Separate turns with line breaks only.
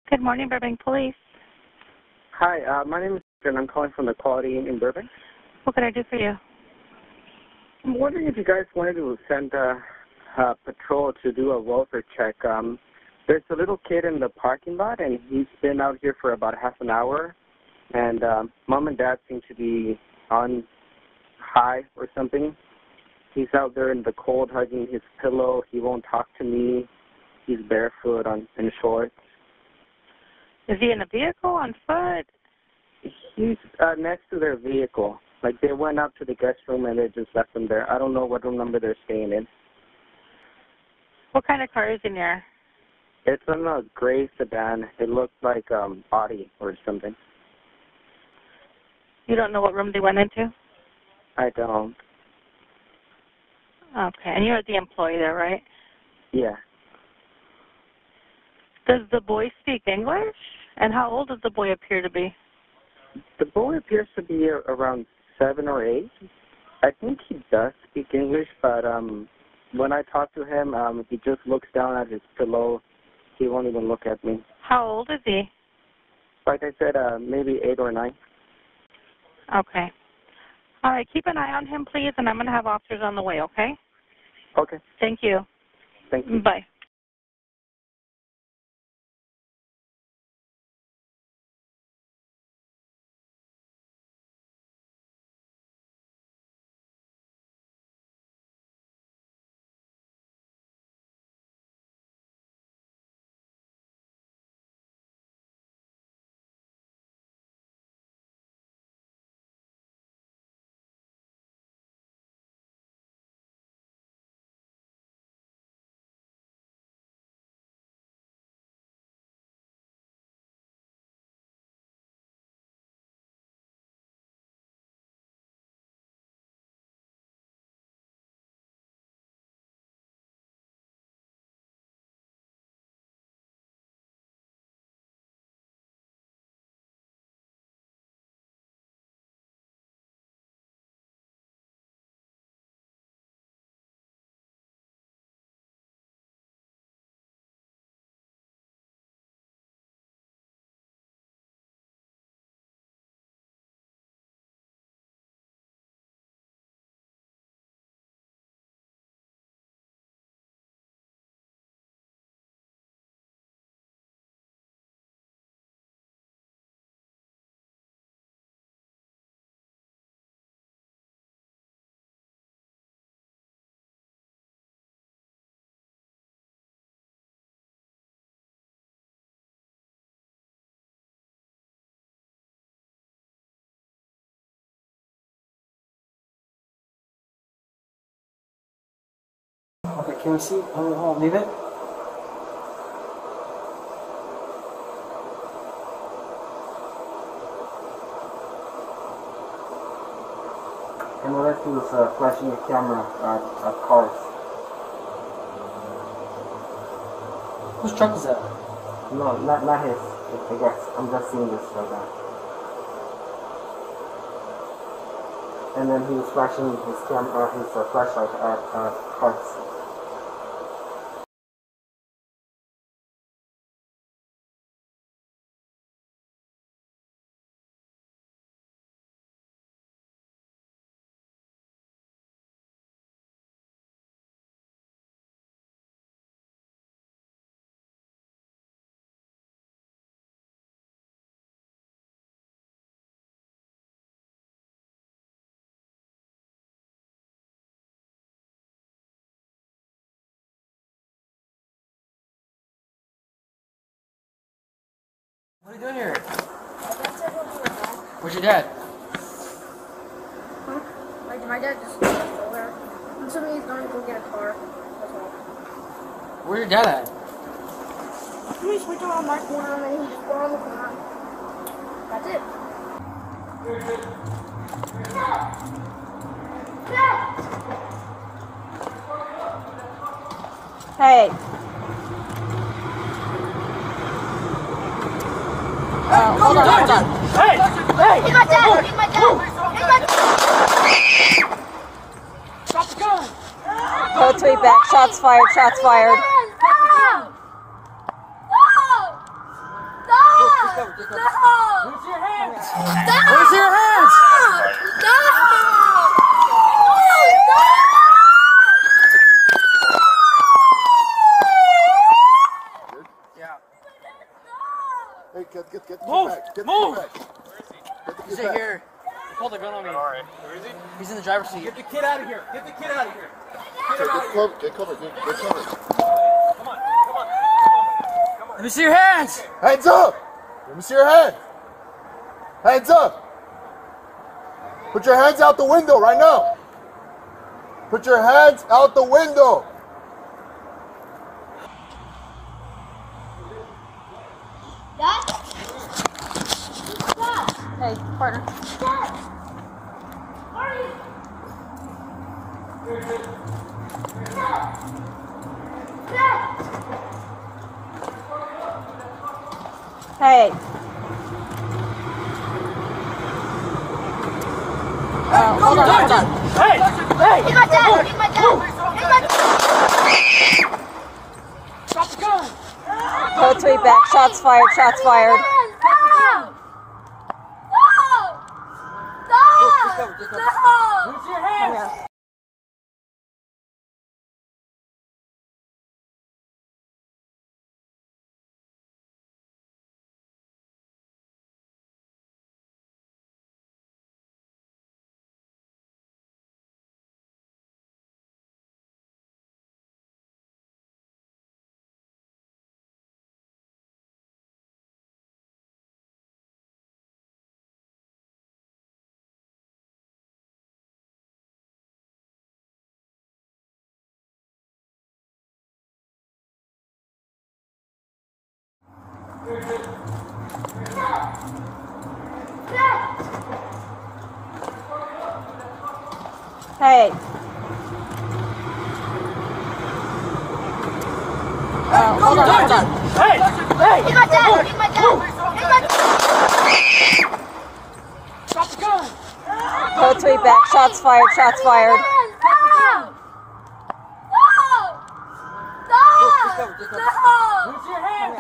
Good morning, Burbank Police.
Hi, my name is and I'm calling from the Quality Inn Burbank.
What can I do for you?
I'm wondering if you guys wanted to send a patrol to do a welfare check. There's a little kid in the parking lot, and he's been out here for about half an hour, and Mom and Dad seem to be on high or something. He's out there in the cold hugging his pillow. He won't talk to me. He's barefoot in shorts.
Is he in a vehicle, on foot?
He's next to their vehicle. Like, they went up to the guest room and they just left him there. I don't know what room number they're staying in.
What kind of car is in there?
It's in a gray sedan. It looks like Audi or something.
You don't know what room they went into?
I don't.
Okay, and you're the employee there, right?
Yeah.
Does the boy speak English? And how old does the boy appear to be?
The boy appears to be around 7 or 8. I think he does speak English, but when I talk to him, he just looks down at his pillow. He won't even look at me.
How old is he?
Like I said, maybe 8 or 9.
Okay. All right, keep an eye on him, please, and I'm going to have officers on the way, okay?
Okay.
Thank you.
Thank you.
Bye.
Okay, can we see? Hold on, leave it. And what I do is flashing your camera at cars. Whose truck is that? No, not his. I guess I'm just seeing this right now. And then he was flashing his camera, his flashlight at cars. What are you doing here? Where's your dad?
Huh? My dad just stole there. I'm assuming he's going to go get a car. That's all.
Where's your dad at?
He switched around my corner and then he just went on the corner. That's it.
Hey. Hold on.
Hey! Hey!
He's my dad! He's my dad! He's my dad!
Drop the gun!
Go tweet back. Shots fired. Shots fired.
Where's your hands? Where's your hands?
Hey, get the
Move!
kid back. Get
Move!
the kid back.
He's right here. He pulled a gun on me.
Alright, where is he?
He's in the driver's seat.
Get the kid out of here! Get the kid out of here!
Get covered. Get covered.
Come on.
Let me see your hands!
Hands up! Let me see your hands. Hands up! Put your hands out the window right now. Put your hands out the window.
Hey, partner. Hey. Hold on.
Hey! Hey!
He's my dad! He's my dad! He's my dad!
Drop the gun!
Go tweet back. Shots fired. Shots fired.
Where's your hands?
Yeah. Hey. Hold on.
Hey! Hey!
He's my dad! He's my dad! He's my dad!
Drop the gun!
Go tweet back. Shots fired. Shots fired.
Where's your hands?